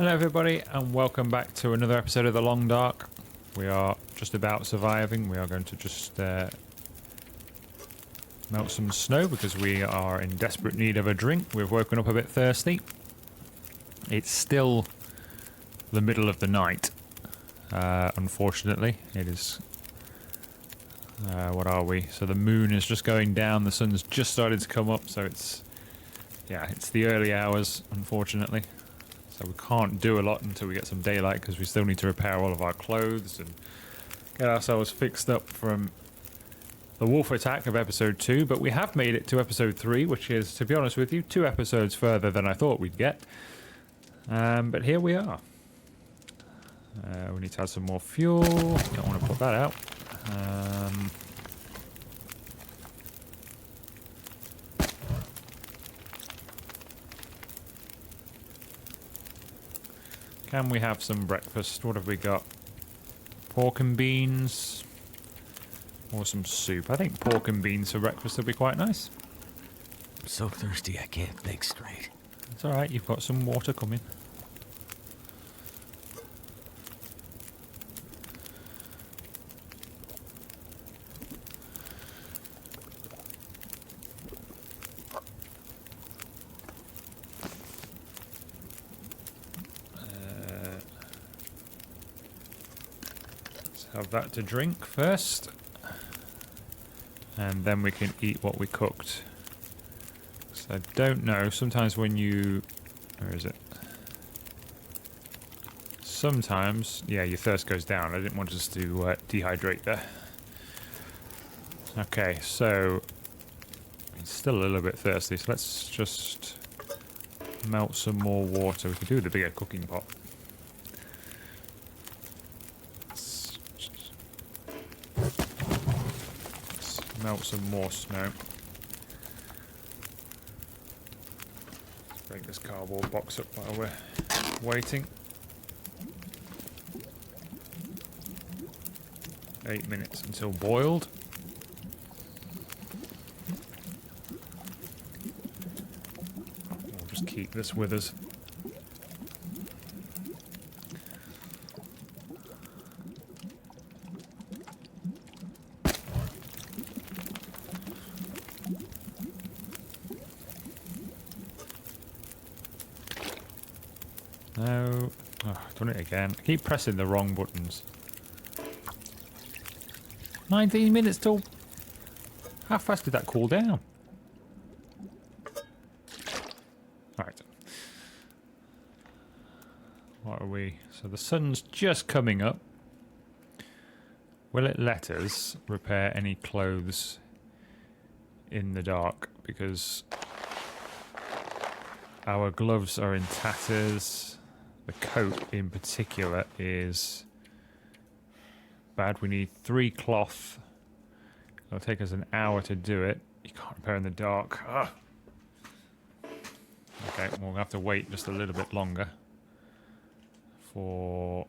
Hello everybody and welcome back to another episode of The Long Dark. We are just about surviving. We are going to just melt some snow because we are in desperate need of a drink. We've woken up a bit thirsty. It's still the middle of the night, unfortunately. It is, what are we? So the moon is just going down, the sun's just started to come up, so it's the early hours, unfortunately. So we can't do a lot until we get some daylight because we still need to repair all of our clothes and get ourselves fixed up from the wolf attack of episode 2. But we have made it to episode 3, which is, to be honest with you, 2 episodes further than I thought we'd get. But here we are. We need to add some more fuel. Don't want to put that out. Can we have some breakfast? What have we got? Pork and beans. Or some soup. I think pork and beans for breakfast would be quite nice. I'm so thirsty I can't think straight. It's alright, you've got some water coming. Have that to drink first, and then we can eat what we cooked. So I don't know, sometimes when you... where is it? Sometimes, yeah, your thirst goes down. I didn't want us to dehydrate there. Okay, so it's still a little bit thirsty, so let's just melt some more water. We can do with the bigger cooking pot. Melt some more snow. Let's break this cardboard box up while we're waiting. 8 minutes until boiled. We'll just keep this with us. No. Oh, I've done it again. I keep pressing the wrong buttons. 19 minutes till... How fast did that cool down? Alright. What are we? So the sun's just coming up. Will it let us repair any clothes in the dark? Because our gloves are in tatters. The coat in particular is bad. We need 3 cloth. It'll take us an hour to do it. You can't repair in the dark. Ugh. Okay, we'll have to wait just a little bit longer for...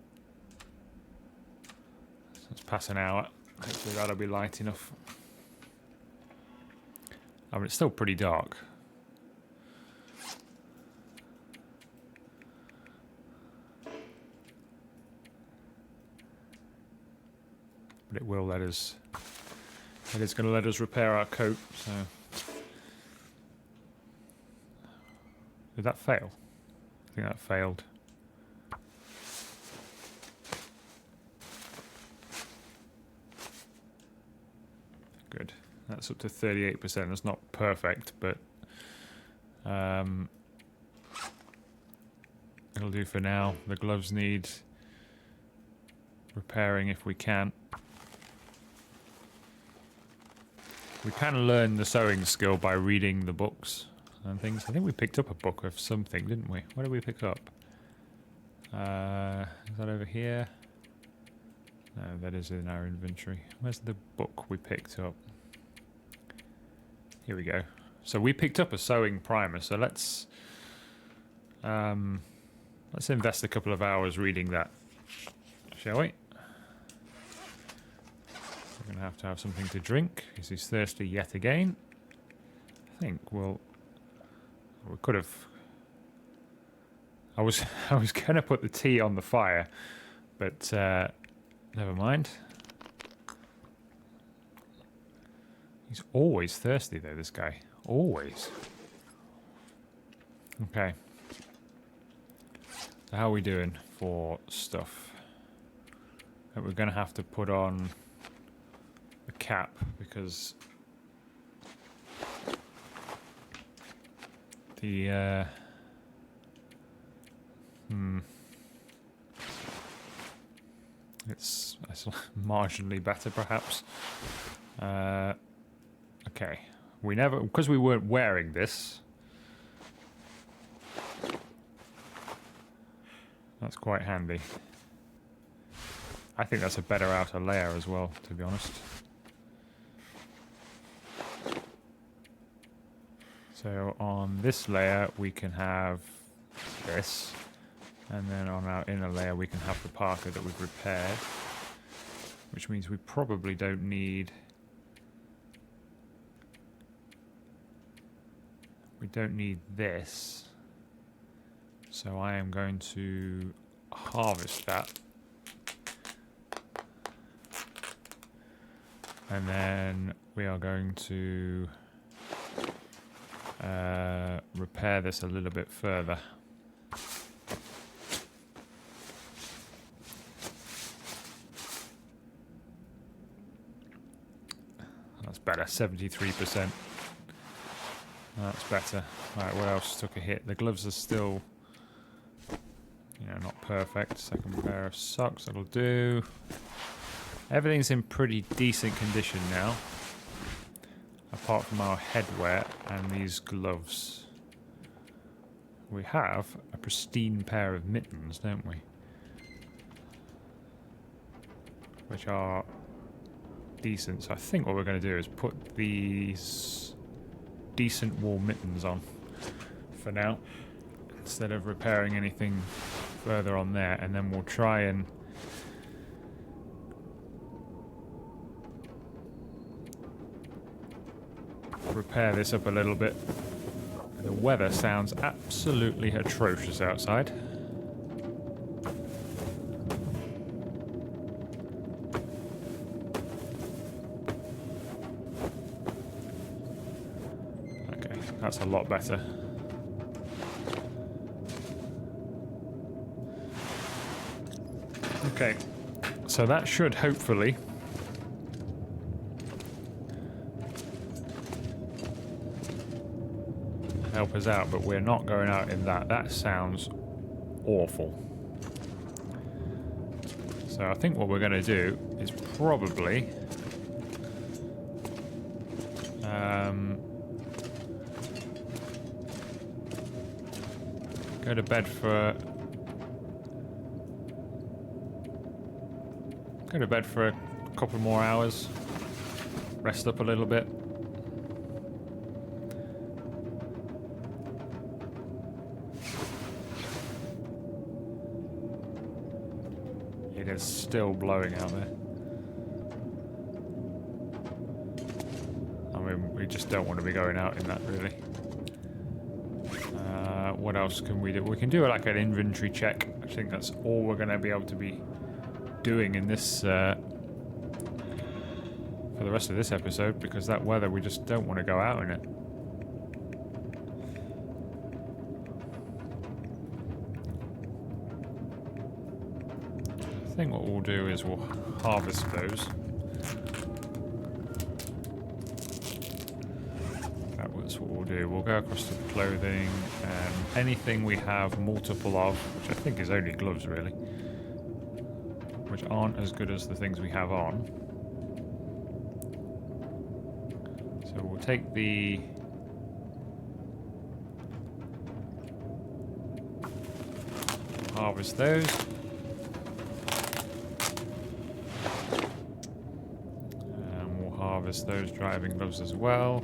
Let's pass an hour. Hopefully that'll be light enough. Oh, but it's still pretty dark. But it will let us... It is going to let us repair our coat, so... Did that fail? I think that failed. Good. That's up to 38%. That's not perfect, but... it'll do for now. The gloves need repairing if we can. We can learn the sewing skill by reading the books and things. I think we picked up a book of something, didn't we? What did we pick up? Is that over here? No, that is in our inventory. Where's the book we picked up? Here we go. So we picked up a sewing primer, so let's invest a couple of hours reading that, shall we? We're going to have something to drink because he's thirsty yet again. I think we could have I was I was gonna put the tea on the fire, but never mind. He's always thirsty though, this guy. Always. Okay. So how are we doing for stuff? We're gonna have to put on a cap because the it's marginally better perhaps. Okay, we never, because we weren't wearing this, that's quite handy. I think that's a better outer layer as well, to be honest. So on this layer we can have this, and then on our inner layer we can have the parka that we've repaired, which means we probably don't need this. So I am going to harvest that, and then we are going to repair this a little bit further. That's better, 73%. That's better. Right, what else took a hit? The gloves are still, you know, not perfect. Second pair of socks, that'll do. Everything's in pretty decent condition now, apart from our headwear and these gloves. We have a pristine pair of mittens, don't we? Which are decent. So I think what we're going to do is put these decent wool mittens on for now, instead of repairing anything further on there, and then we'll try and repair this up a little bit. The weather sounds absolutely atrocious outside. Okay, that's a lot better. Okay, so that should hopefully help us out, but we're not going out in that. That sounds awful. So I think what we're going to do is probably go to bed for a couple more hours, rest up a little bit. It is still blowing out there. I mean, we just don't want to be going out in that, really. What else can we do? We can do like an inventory check. I think that's all we're going to be able to be doing in this for the rest of this episode, because that weather, we just don't want to go out in it. I think what we'll do is we'll harvest those. That's what we'll do. We'll go across to the clothing, and anything we have multiple of, which I think is only gloves really, which aren't as good as the things we have on. So we'll take the harvest those. And we'll harvest those driving gloves as well.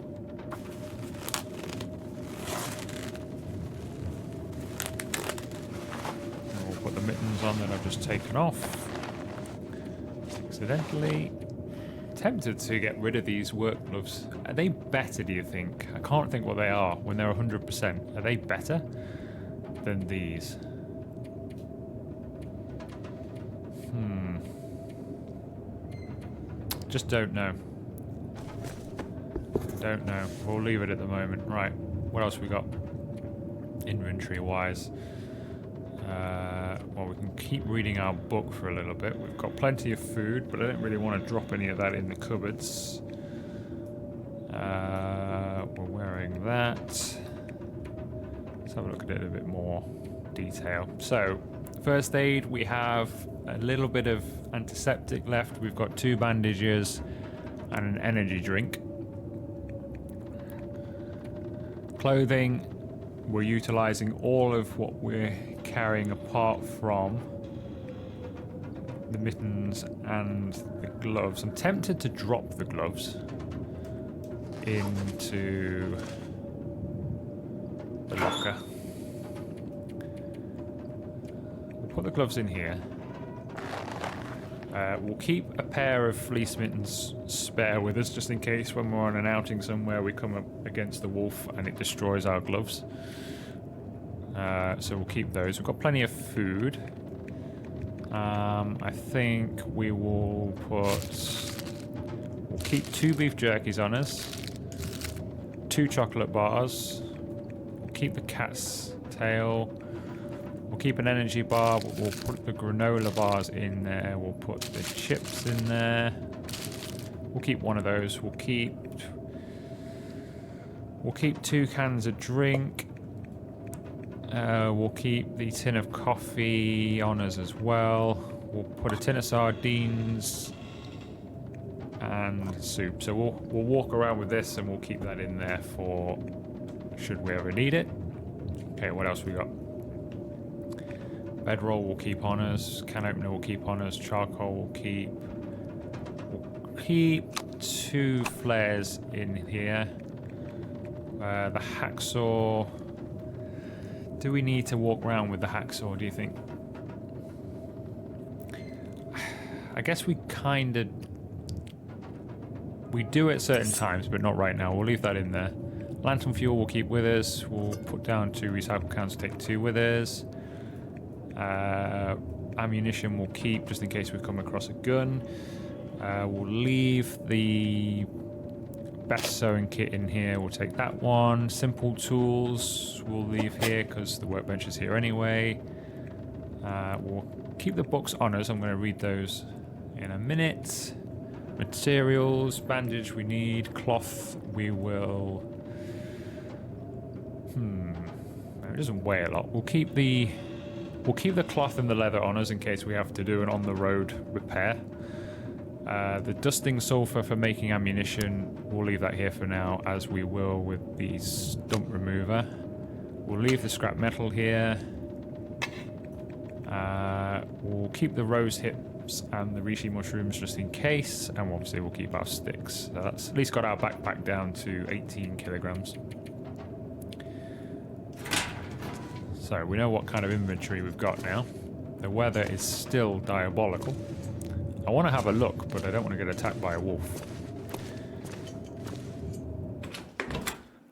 And we'll put the mittens on that I've just taken off. Accidentally. Tempted to get rid of these work gloves. Are they better, do you think? I can't think what they are when they're 100%. Are they better than these? Just don't know. Don't know. We'll leave it at the moment. Right. What else we got? Inventory-wise. Well, we can keep reading our book for a little bit. We've got plenty of food, but I don't really want to drop any of that in the cupboards. We're wearing that. Let's have a look at it in a bit more detail. So, first aid, we have a little bit of antiseptic left. We've got 2 bandages and an energy drink. Clothing, we're utilizing all of what we're carrying apart from the mittens and the gloves. I'm tempted to drop the gloves into the locker. We'll put the gloves in here. We'll keep a pair of fleece mittens spare with us just in case when we're on an outing somewhere we come up against the wolf and it destroys our gloves. So we'll keep those. We've got plenty of food. I think we will we'll keep 2 beef jerkies on us, 2 chocolate bars. We'll keep the cat's tail. We'll keep an energy bar. We'll put the granola bars in there. We'll put the chips in there. We'll keep one of those. We'll keep 2 cans of drink. We'll keep the tin of coffee on us as well. We'll put a tin of sardines and soup. So we'll walk around with this and we'll keep that in there for should we ever need it. Okay, what else we got? Bedroll will keep on us. Can opener will keep on us. Charcoal will keep. We'll keep 2 flares in here. The hacksaw. Do we need to walk around with the hacksaw, do you think? I guess we kind of... We do at certain times, but not right now. We'll leave that in there. Lantern fuel we'll keep with us. We'll put down 2 recycle cans, take 2 with us. Ammunition we'll keep just in case we come across a gun. We'll leave the best sewing kit in here. We'll take that one. Simple tools we'll leave here because the workbench is here anyway. We'll keep the books on us. I'm going to read those in a minute. Materials, bandage we need, cloth we will... It doesn't weigh a lot. We'll keep the cloth and the leather on us in case we have to do an on-the-road repair. The dusting sulfur for making ammunition, we'll leave that here for now, as we will with the stump remover. We'll leave the scrap metal here. We'll keep the rose hips and the reishi mushrooms just in case, and obviously we'll keep our sticks. So that's at least got our backpack down to 18 kilograms. So we know what kind of inventory we've got now. The weather is still diabolical. I want to have a look, but I don't want to get attacked by a wolf.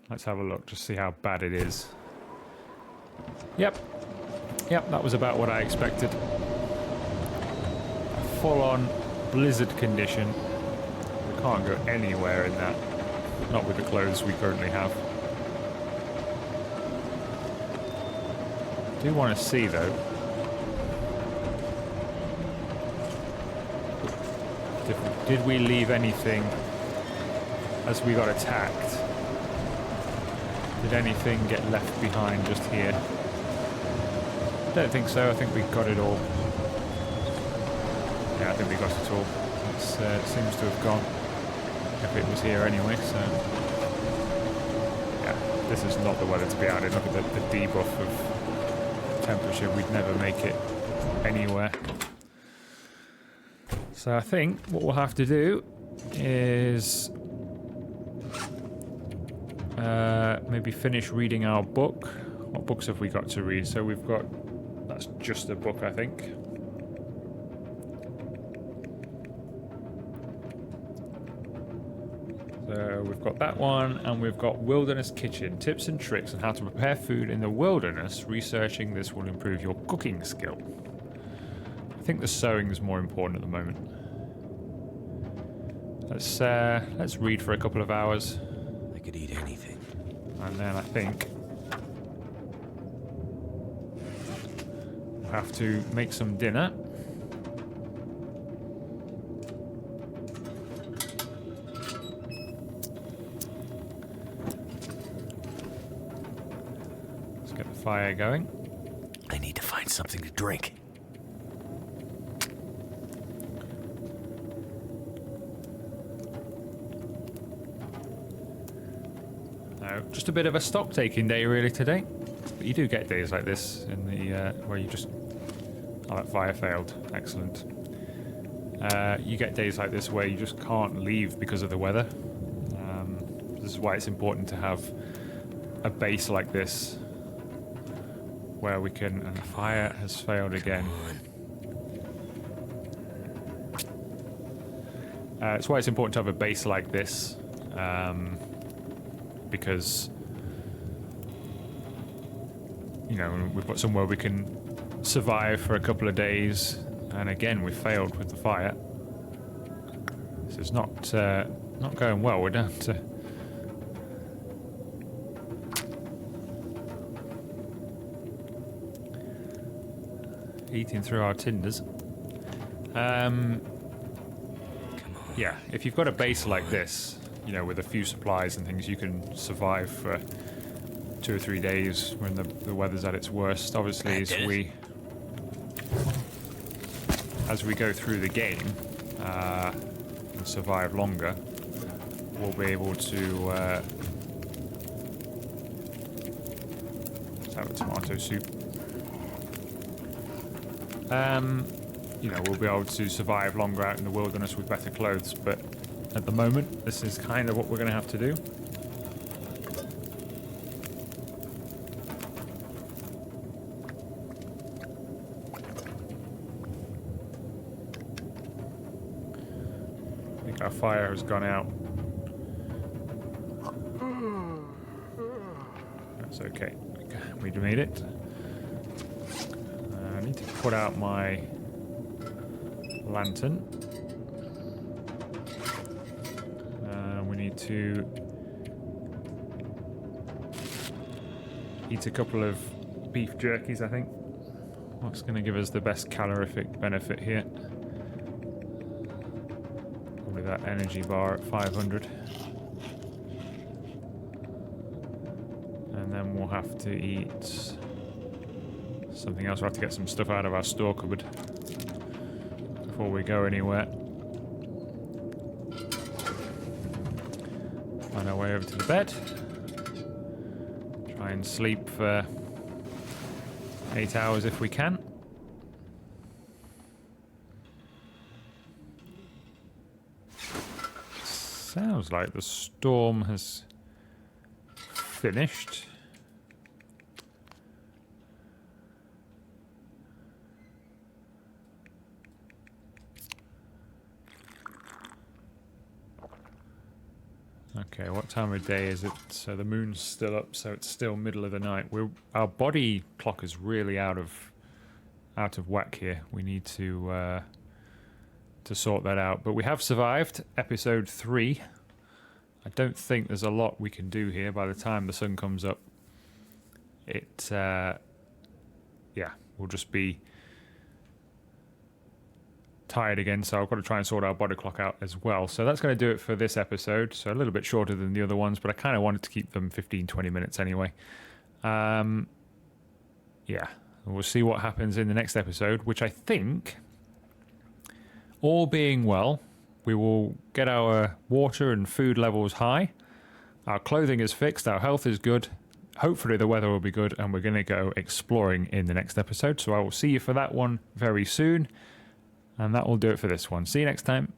Let's have a look, just see how bad it is. Yep, that was about what I expected. A full-on blizzard condition. We can't go anywhere in that. Not with the clothes we currently have. I do want to see, though. Did we leave anything as we got attacked? Did anything get left behind just here? I don't think so. I think we got it all. Yeah, I think we got it all. It seems to have gone. If it was here anyway, so... Yeah, this is not the weather to be out in. Look at the debuff of temperature. We'd never make it anywhere. So I think what we'll have to do is maybe finish reading our book. What books have we got to read? So we've got... That's just a book, I think. So we've got that one, and we've got Wilderness Kitchen, tips and tricks on how to prepare food in the wilderness. Researching this will improve your cooking skill. I think the sewing is more important at the moment. Let's read for a couple of hours, I could eat anything. and then I think we'll have to make some dinner. Let's get the fire going. I need to find something to drink. Just a bit of a stock taking day really today, but you do get days like this in the where you just that fire failed. Excellent. You get days like this where you just can't leave because of the weather. This is why it's important to have a base like this where we can. And the fire has failed again. It's why it's important to have a base like this. Because, you know, we've got somewhere we can survive for a couple of days, and again we failed with the fire. This is not going well. We're down to eating through our tinders. Yeah, if you've got a base like this, you know, with a few supplies and things, you can survive for 2 or 3 days when the weather's at its worst. Obviously, as we go through the game and survive longer, we'll be able to let's have a tomato soup. You know, we'll be able to survive longer out in the wilderness with better clothes, but at the moment, this is kind of what we're going to have to do. I think our fire has gone out. That's okay. We made it. I need to put out my lantern. To eat a couple of beef jerkies, I think. What's going to give us the best calorific benefit here? Probably that energy bar at 500. And then we'll have to eat something else. We'll have to get some stuff out of our store cupboard before we go anywhere. Find our way over to the bed. Try and sleep for 8 hours if we can. Sounds like the storm has finished. Okay, what time of day is it? So the moon's still up, so it's still middle of the night. Our body clock is really out of whack here. We need to sort that out. But we have survived episode 3. I don't think there's a lot we can do here. By the time the sun comes up, yeah, we'll just be tired again, so I've got to try and sort our body clock out as well. So that's going to do it for this episode. So a little bit shorter than the other ones, but I kind of wanted to keep them 15-20 minutes anyway. Yeah, we'll see what happens in the next episode, which I think, all being well, we will get our water and food levels high, our clothing is fixed, our health is good, hopefully the weather will be good, and we're going to go exploring in the next episode. So I will see you for that one very soon. And that will do it for this one. See you next time.